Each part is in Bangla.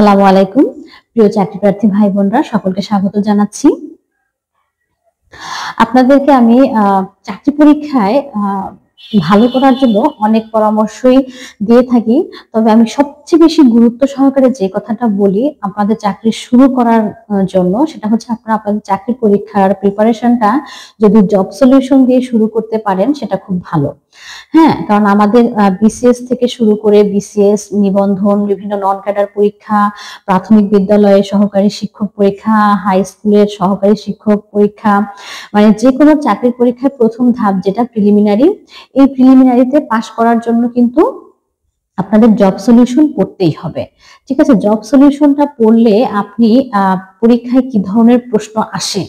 আসসালামু আলাইকুম। প্রিয় চাকরি প্রার্থী ভাই বোনরা, সকলকে স্বাগত জানাচ্ছি। আপনাদেরকে আমি চাকরি পরীক্ষায় ভালো করার জন্য অনেক পরামর্শই দিয়ে থাকি। তবে আমি সবচেয়ে বেশি গুরুত্ব সহকারে যে কথাটা বলি আপনাদের চাকরি শুরু করার জন্য, সেটা হচ্ছে আপনারা আপনাদের চাকরি পরীক্ষার প্রিপারেশনটা যদি জব সলিউশন দিয়ে শুরু করতে পারেন সেটা খুব ভালো। হ্যাঁ, কারণ আমাদের বিসিএস থেকে শুরু করে বিসিএস, নিবন্ধন, বিভিন্ন নন ক্যাডার পরীক্ষা, প্রাথমিক বিদ্যালয়ে সহকারী শিক্ষক পরীক্ষা, হাই স্কুলের সহকারী শিক্ষক পরীক্ষা, মানে যে কোনো চাকরির পরীক্ষায় প্রথম ধাপ যেটা প্রিলিমিনারি, এই প্রিলিমিনারিতে পাশ করার জন্য কিন্তু আপনাদের জব সলিউশন পড়তেই হবে। ঠিক আছে, জব সলিউশনটা পড়লে আপনি পরীক্ষায় কি ধরনের প্রশ্ন আসে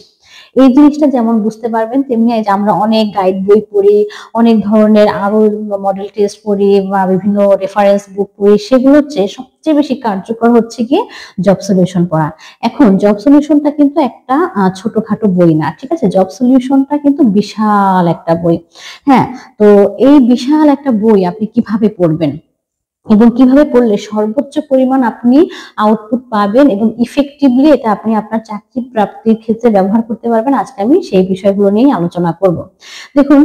এই জিনিসটা যেমন বুঝতে পারবেন, তেমনি যে আমরা অনেক গাইড বই পড়ি, অনেক ধরনের আরো মডেল টেস্ট পড়ি বা বিভিন্ন রেফারেন্স বুক পড়ি, সেগুলোর চেয়ে সবচেয়ে বেশি কার্যকর হচ্ছে কি জব সলিউশন পড়া। এখন জব সলিউশনটা কিন্তু একটা ছোটখাটো বই না, ঠিক আছে, জব সলিউশনটা কিন্তু বিশাল একটা বই। হ্যাঁ, তো এই বিশাল একটা বই আপনি কিভাবে পড়বেন এবং কিভাবে পড়লে সর্বোচ্চ পরিমাণ আপনি আউটপুট পাবেন এবং ইফেক্টিভলি এটা আপনি আপনার চাকরি প্রাপ্তির ক্ষেত্রে ব্যবহার করতে পারবেন, আজকে আমি সেই বিষয়গুলো নিয়ে আলোচনা করব। দেখুন,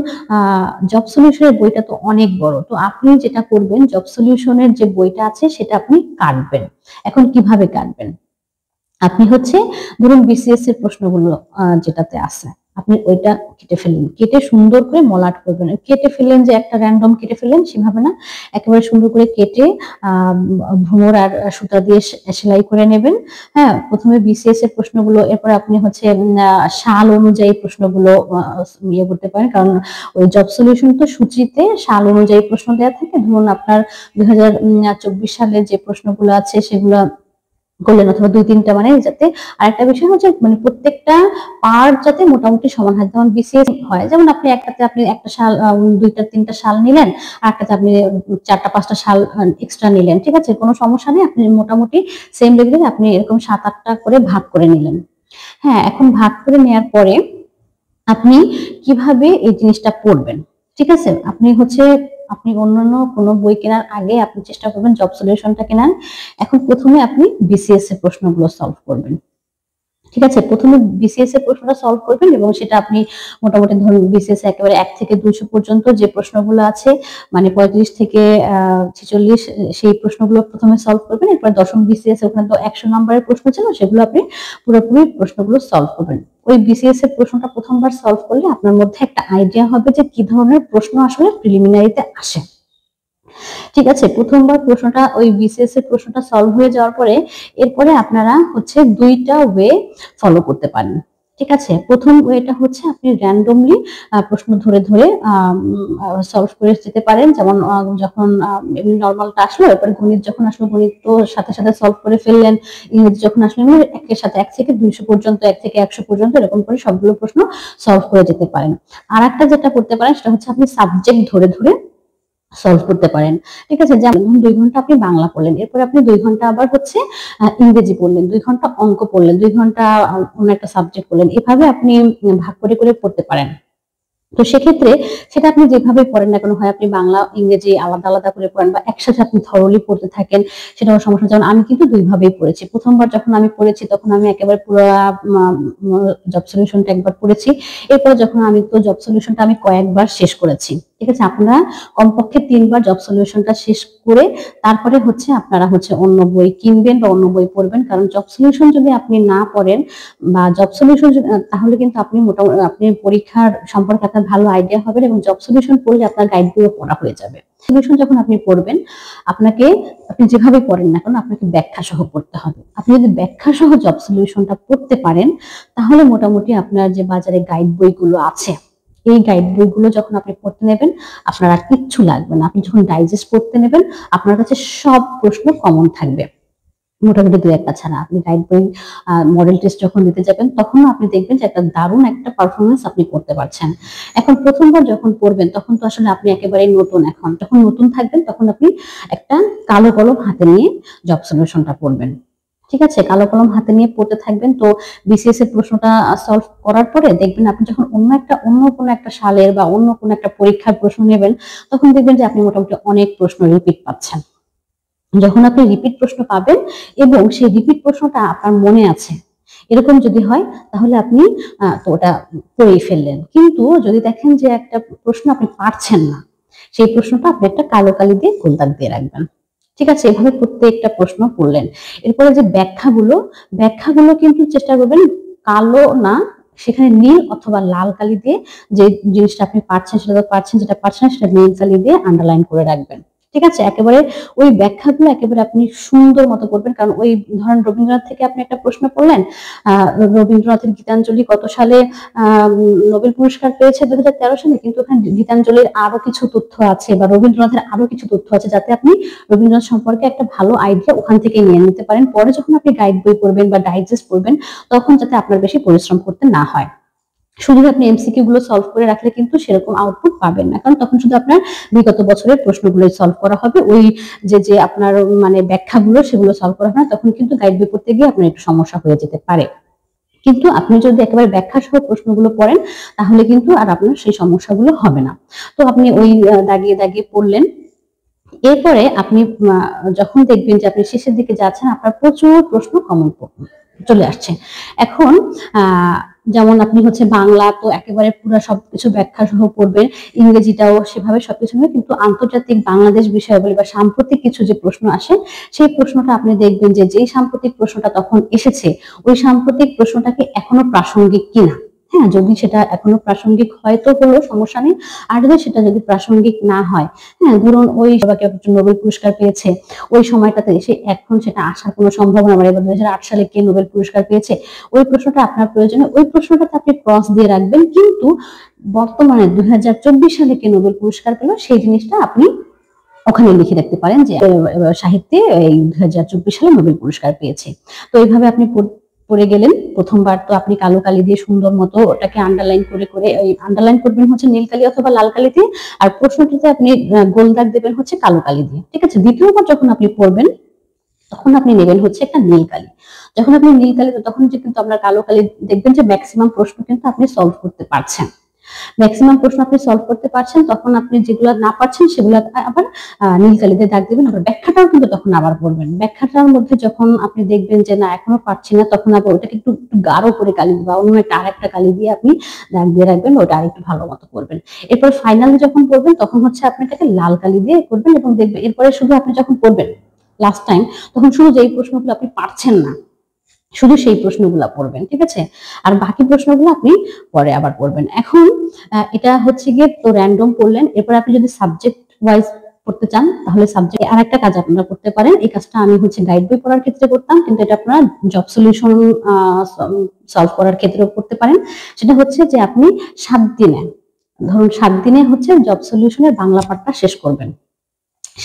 জব সলিউশনের বইটা তো অনেক বড়, তো আপনি যেটা করবেন জব সলিউশনের যে বইটা আছে সেটা আপনি কাটবেন। এখন কিভাবে কাটবেন? আপনি হচ্ছে ধরুন বিসিএস এর প্রশ্নগুলো যেটাতে আছে আপনি ওইটা কেটে ফেললেন, কেটে সুন্দর করে মলাট করবেন। কেটে ফেললেন যে একটা র্যান্ডম কেটে ফেললেন সেভাবে না, একেবারে সুন্দর করে কেটে ভ্রমর আর সুতা দিয়ে সেলাই করে নেবেন। হ্যাঁ, প্রথমে বিসিএস এর প্রশ্নগুলো, এরপর আপনি হচ্ছে সাল অনুযায়ী প্রশ্নগুলো ইয়ে করতে পারেন, কারণ ওই জব সলিউশন তো সূচিতে সাল অনুযায়ী প্রশ্ন দেওয়া থাকে। ধরুন আপনার 2024 সালে যে প্রশ্নগুলো আছে সেগুলো করলেন, অথবা 2-3টা, মানে যাতে আরেকটা বিষয় হচ্ছে মানে প্রত্যেকটা পার্ট যাতে মোটামুটি সমান হয়। যেমন বিসিএস হয়, যেমন আপনি একটাতে আপনি একটা সাল, 2-3টা সাল নিলেন, আর একটাতে আপনি 4-5টা সাল এক্সট্রা নিলেন, ঠিক আছে, কোনো সমস্যা নেই। আপনি মোটামুটি সেম লেভেলে আপনি এরকম 7-8টা করে ভাগ করে নিলেন। হ্যাঁ, এখন ভাগ করে নেওয়ার পরে আপনি কিভাবে এই জিনিসটা পড়বেন, ঠিক আছে, আপনি অন্যান্য কোনো বই কেনার আগে আপনি চেষ্টা করবেন জব সলিউশনটা কেনার। এখন প্রথমে আপনি বিসিএস এর প্রশ্নগুলো সলভ করবেন, ঠিক আছে, প্রথমে বিসিএস এর প্রশ্নটা সলভ করবেন এবং সেটা আপনি মোটামুটি ধরুন বিসিএস একেবারে 1 থেকে 200 পর্যন্ত যে প্রশ্নগুলো আছে, মানে 35 থেকে 46, সেই প্রশ্নগুলো প্রথমে সলভ করবেন। এরপর দশম বিসিএস ওখানে তো 100 নম্বরের প্রশ্ন ছিল, সেগুলো আপনি পুরোপুরি প্রশ্নগুলো সলভ করবেন। ওই বিসিএস এর প্রশ্নটা প্রথমবার সলভ করলে আপনার মধ্যে একটা আইডিয়া হবে যে কি ধরনের প্রশ্ন আসলে প্রিলিমিনারিতে আসে। ঠিক আছে, প্রথমবার প্রশ্নটা ওই বিসিএস এর প্রশ্নটা সলভ হয়ে যাওয়ার পরে এরপরে আপনারা হচ্ছে 2টা ওয়ে ফলো করতে পারেন। ঠিক আছে, প্রথম ওয়েটা হচ্ছে আপনি র্যান্ডমলি প্রশ্ন ধরে ধরে সলভ করে যেতে পারেন। যেমন যখন নর্মালটা আসলো, এরপরে গণিত যখন আসলো গণিত তো সাথে সাথে সলভ করে ফেললেন, ইংরেজি যখন আসলো একের সাথে 1 থেকে 200 পর্যন্ত, 1 থেকে 100 পর্যন্ত এরকম করে সবগুলো প্রশ্ন সলভ করে যেতে পারেন। আর একটা যেটা করতে পারেন সেটা হচ্ছে আপনি সাবজেক্ট ধরে ধরে সলভ করতে পারেন। ঠিক আছে, যেমন 2 ঘন্টা আপনি বাংলা পড়লেন, এরপর আপনি 2 ঘন্টা আবার হচ্ছে ইংরেজি পড়লেন, 2 ঘন্টা অঙ্ক পড়লেন, 2 ঘন্টা অন্য একটা সাবজেক্ট পড়লেন, এভাবে আপনি ভাগ করে করে পড়তে পারেন। তো সেক্ষেত্রে সেটা আপনি যেভাবে পড়েন না কেন, হয় আপনি বাংলা ইংরেজি আলাদা আলাদা করে পড়েন বা একসাথে আপনি থরলি পড়তে থাকেন, সেটাও সমস্যা। যেমন আমি কিন্তু 2ভাবেই পড়েছি। প্রথমবার যখন আমি পড়েছি তখন আমি একেবারে পুরো জব সলিউশনটা একবার পড়েছি। এরপর যখন আমি তো জব সলিউশনটা আমি কয়েকবার শেষ করেছি। ঠিক আছে, আপনারা কমপক্ষে 3বার জব সলিউশনটা শেষ করে তারপরে হচ্ছে আপনারা হচ্ছে অন্য বই কিনবেন বা অন্য বই পড়বেন। কারণ জব সলিউশন যদি আপনি না পড়েন বা জব সলিউশন, তাহলে কিন্তু আপনি মোটামুটি আপনি পরীক্ষার সম্পর্কে আপনার ভালো আইডিয়া হবে এবং জব সলিউশন পড়লে আপনার গাইড বইও পড়া হয়ে যাবে। সলিউশন যখন আপনি পড়বেন, আপনি যেভাবে পড়েন না কেন আপনাকে ব্যাখ্যা সহ পড়তে হবে। আপনি যদি ব্যাখ্যা সহ জব সলিউশনটা পড়তে পারেন, তাহলে মোটামুটি আপনার যে বাজারে গাইড বইগুলো আছে, এই গাইড বইগুলো যখন আপনি পড়তে নেবেন আপনার আর কিচ্ছু লাগবে না। আপনি যখন ডাইজেস্ট পড়তে নেবেন আপনার কাছে সব প্রশ্ন কমন থাকবে, মোটামুটি 2-1টা ছাড়া। আপনি গাইড বই মডেল টেস্ট যখন দিতে যাবেন তখন আপনি দেখবেন যে একটা দারুণ একটা পারফরমেন্স আপনি করতে পারছেন। এখন প্রথমবার যখন পড়বেন তখন তো আসলে আপনি একেবারেই নতুন, এখন যখন নতুন থাকবেন তখন আপনি একটা কালো কলম হাতে নিয়ে জব সলিউশনটা পড়বেন। ঠিক আছে, কালো কলম হাতে নিয়ে পড়তে থাকবেন। তো বিসিএস এর প্রশ্নটা সলভ করার পরে দেখবেন আপনি যখন অন্য কোনো একটা সালের বা অন্য কোনো একটা পরীক্ষার প্রশ্ন নেবেন তখন দেখবেন যে আপনি মোটামুটি অনেক প্রশ্ন রিপিট পাচ্ছেন। যখন আপনি রিপিট প্রশ্ন পাবেন এবং সেই রিপিট প্রশ্নটা আপনার মনে আছে, এরকম যদি হয় তাহলে আপনি তো ওটা পড়েই ফেললেন। কিন্তু যদি দেখেন যে একটা প্রশ্ন আপনি পারছেন না, সেই প্রশ্নটা আপনি একটা কালো কালি দিয়ে গোল দাগ দিয়ে রাখবেন। ঠিক আছে, এভাবে প্রত্যেকটা প্রশ্ন পড়লেন। এরপরে যে ব্যাখ্যাগুলো কিন্তু চেষ্টা করবেন কালো না, সেখানে নীল অথবা লাল কালি দিয়ে যে জিনিসটা আপনি পারছেন সেটা তো পারছেন, যেটা পারছেন না সেটা নীল কালি দিয়ে আন্ডারলাইন করে রাখবেন। ঠিক আছে, একেবারে ওই ব্যাখ্যাগুলো একেবারে আপনি সুন্দর মতো করবেন। কারণ ওই ধরেন রবীন্দ্রনাথ থেকে আপনি একটা প্রশ্ন পড়লেন, রবীন্দ্রনাথের গীতাঞ্জলি কত সালে নোবেল পুরস্কার পেয়েছে, 2013 সালে, কিন্তু ওখানে গীতাঞ্জলির আরো কিছু তথ্য আছে বা রবীন্দ্রনাথের আরো কিছু তথ্য আছে, যাতে আপনি রবীন্দ্রনাথ সম্পর্কে একটা ভালো আইডিয়া ওখান থেকে নিয়ে নিতে পারেন। পরে যখন আপনি গাইড বই পড়বেন বা ডাইজেস্ট পড়বেন, তখন যাতে আপনার বেশি পরিশ্রম করতে না হয়। শুধু আপনি এমসিকিউ গুলো সলভ করে রাখলে কিন্তু সেরকম আউটপুট পাবেন না, কারণ তখন শুধু আপনার বিগত বছরের প্রশ্নগুলোই সলভ করা হবে, ওই যে আপনার মানে ব্যাখ্যাগুলো সেগুলো সলভ করা হবে না। তখন কিন্তু গাইড বই পড়তে গিয়ে আপনার একটু সমস্যা হয়ে যেতে পারে। কিন্তু আপনি যদি একেবারে ব্যাখ্যা সহ প্রশ্নগুলো পড়েন, তাহলে কিন্তু আর আপনার সেই সমস্যাগুলো হবে না। তো আপনি ওই দাগিয়ে দাগিয়ে পড়লেন। এরপরে আপনি যখন দেখবেন যে আপনি শেষের দিকে যাচ্ছেন, আপনার প্রচুর প্রশ্ন কমন চলে আসছে। এখন যেমন আপনি হচ্ছে বাংলা তো একেবারে পুরো সবকিছু ব্যাখ্যা সহ পড়বেন, ইংরেজিটাও সেভাবে সবকিছু হবে, কিন্তু আন্তর্জাতিক বাংলাদেশ বিষয়াবলী বা সাম্প্রতিক কিছু যে প্রশ্ন আসে, সেই প্রশ্নটা আপনি দেখবেন যে যেই সাম্প্রতিক প্রশ্নটা তখন এসেছে, ওই সাম্প্রতিক প্রশ্নটা কি এখনো প্রাসঙ্গিক কিনা। হ্যাঁ, যদি সেটা এখনো প্রাসঙ্গিক হয় তো হলো, সমস্যা নেই। আর যদি প্রাসঙ্গিক না হয়, হ্যাঁ ধরুন ওই সবাইকে নোবেল পুরস্কার পেয়েছে, ওই সময়টাতে এসে এখন সেটা আসার কোনো সম্ভাবনা, মানে 2008 সালে কে নোবেল পুরস্কার পেয়েছে, ওই প্রশ্নটা আপনার প্রয়োজনে ওই প্রশ্নটাতে আপনি ক্রস দিয়ে রাখবেন। কিন্তু বর্তমানে 2024 সালে কে নোবেল পুরস্কার পেল, সেই জিনিসটা আপনি ওখানে লিখে রাখতে পারেন যে সাহিত্যে এই 2024 সালে নোবেল পুরস্কার পেয়েছে। তো এইভাবে আপনি পড়ে গেলেন। প্রথমবার তো আপনি কালো কালি দিয়ে সুন্দর মতো ওটাকে আন্ডারলাইন করে আন্ডারলাইন করবেন হচ্ছে নীল কালি অথবা লাল কালি দিয়ে, আর প্রশ্নটিতে আপনি গোল দাগ দেবেন হচ্ছে কালো কালি দিয়ে। ঠিক আছে, দ্বিতীয়বার যখন আপনি পড়বেন, তখন আপনি নেবেন হচ্ছে একটা নীল কালি। যখন আপনি নীল কালি, তখন যে কিন্তু আপনার কালো কালি দেখবেন যে ম্যাক্সিমাম প্রশ্ন কিন্তু আপনি সলভ করতে পারছেন, তখন আপনি যেগুলো না পারছেন সেগুলো আবার নীল কালিতে দাগ দিবেন। আবার ব্যাখ্যাটাও কিন্তু তখন আবার করবেন। ব্যাখ্যাটার মধ্যে যখন আপনি দেখবেন যে না এখনো পারছি না, তখন আবার ওটাকে একটু গাঢ় করে কালি বা অন্য একটা আরেকটা কালি দিয়ে আপনি দাগ দিয়ে রাখবেন, ওটা আরেকটু ভালো মতো করবেন। এরপর ফাইনালি যখন করবেন, তখন হচ্ছে আপনি এটাকে লাল কালি দিয়ে করবেন এবং দেখবেন এরপরে শুধু আপনি যখন করবেন লাস্ট টাইম, তখন শুধু যেই প্রশ্নগুলো আপনি পারছেন না, শুধু সেই প্রশ্নগুলো পড়বেন। ঠিক আছে, আর বাকি প্রশ্নগুলো আপনি পরে আবার পড়বেন। এখন এটা হচ্ছে গিয়ে তো র্যান্ডম পড়লেন। এরপর আপনি যদি সাবজেক্ট ওয়াইজ পড়তে চান, তাহলে সাবজেক্ট আর একটা কাজ আপনারা করতে পারেন। এই কাজটা আমি হচ্ছে গাইড বই পড়ার ক্ষেত্রে করতাম, কিন্তু এটা আপনারা জব সলিউশন সলভ করার ক্ষেত্রেও করতে পারেন। সেটা হচ্ছে যে আপনি 7 দিনে, ধরুন 7 দিনে হচ্ছে জব সলিউশনের বাংলা পাঠটা শেষ করবেন।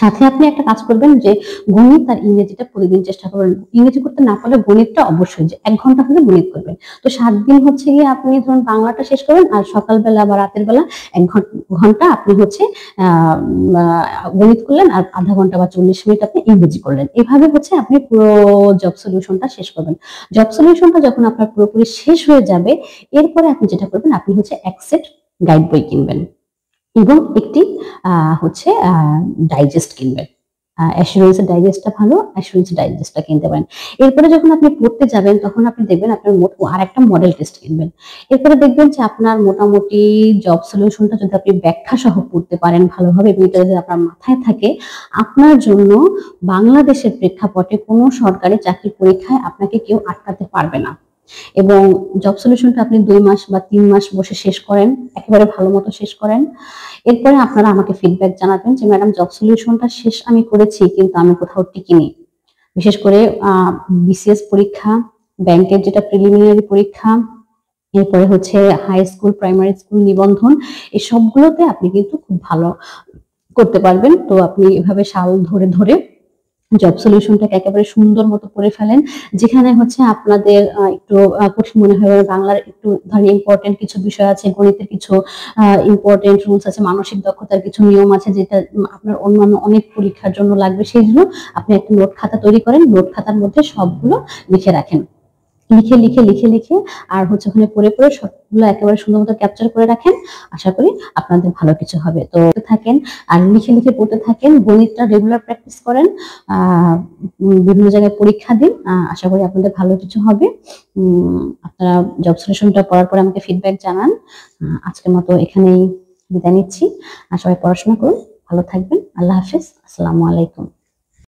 সাথে আপনি একটা কাজ করবেন যে গণিত আর ইংরেজিটা প্রতিদিন চেষ্টা করবেন। ইংরেজি করতে না পারলে গণিতটা অবশ্যই, যে 1 ঘন্টা হলে গণিত করবেন। তো 7 দিন হচ্ছে গিয়ে আপনি ধরুন বাংলাটা শেষ করবেন, আর সকালবেলা বা রাতের বেলা 1 ঘন্টা আপনি হচ্ছে গণিত করলেন, আর আধা ঘন্টা বা 40 মিনিট আপনি ইংরেজি করলেন। এভাবে হচ্ছে আপনি পুরো জব সলিউশনটা শেষ করবেন। জব সলিউশনটা যখন আপনার পুরোপুরি শেষ হয়ে যাবে, এরপরে আপনি যেটা করবেন, আপনি হচ্ছে এক সেট গাইড বই কিনবেন এবং একটি হচ্ছে ডাইজেস্ট কিনবেন। অ্যাসুরেন্সের ডাইজেস্টটা ভালো, অ্যাসুরেন্সের ডাইজেস্টটা কিনতে পারেন। এরপরে যখন আপনি পড়তে যাবেন, তখন আপনি দেখবেন আপনার আর একটা মডেল টেস্ট কিনবেন। এরপরে দেখবেন যে আপনার মোটামুটি জব সলিউশনটা যদি আপনি ব্যাখ্যা সহ পড়তে পারেন ভালোভাবে, এটা যদি আপনার মাথায় থাকে, আপনার জন্য বাংলাদেশের প্রেক্ষাপটে কোনো সরকারি চাকরির পরীক্ষায় আপনাকে কেউ আটকাতে পারবে না। এবং জব সলিউশনটা আপনি 2 মাস বা 3 মাস বসে শেষ করেন, একেবারে ভালো মতো শেষ করেন। এরপরে আপনারা আমাকে ফিডব্যাক জানাবেন যে ম্যাডাম জব সলিউশনটা শেষ আমি করেছি, কিন্তু আমি কোথাও টিকিনি। বিশেষ করে বিসিএস পরীক্ষা, ব্যাংকের যেটা প্রিলিমিনারি পরীক্ষা, এরপরে হচ্ছে হাই স্কুল, প্রাইমারি স্কুল নিবন্ধন, এই সবগুলোতে আপনি কিন্তু খুব ভালো করতে পারবেন। তো আপনি এভাবে সাল ধরে ধরে জব সলিউশনটাকে একেবারে সুন্দর মতো করে ফেলেন। যেখানে হচ্ছে আপনাদের একটু কঠিন মনে হয়, বাংলার একটু ধরেন ইম্পর্টেন্ট কিছু বিষয় আছে, গণিতের কিছু ইম্পর্টেন্ট রুলস আছে, মানসিক দক্ষতার কিছু নিয়ম আছে, যেটা আপনার অন্যান্য অনেক পরীক্ষার জন্য লাগবে, সেইগুলো আপনি একটা নোট খাতা তৈরি করেন, নোট খাতার মধ্যে সবগুলো লিখে রাখেন। লিখে লিখে লিখে লিখে আর হচ্ছে ওখানে পড়ে পড়ে সবগুলো একেবারে সুন্দর মতো ক্যাপচার করে রাখেন। আশা করি আপনাদের ভালো কিছু হবে। তো থাকেন আর লিখে লিখে পড়তে থাকেন, গণিতটা রেগুলার প্র্যাকটিস করেন, বিভিন্ন জায়গায় পরীক্ষা দিন, আশা করি আপনাদের ভালো কিছু হবে। আপনারা জব সলিউশনটা পড়ার পরে আমাকে ফিডব্যাক জানান। আজকের মতো এখানেই বিদায় নিচ্ছি। সবাই পড়াশোনা করুন, ভালো থাকবেন। আল্লাহ হাফেজ, আসসালামু আলাইকুম।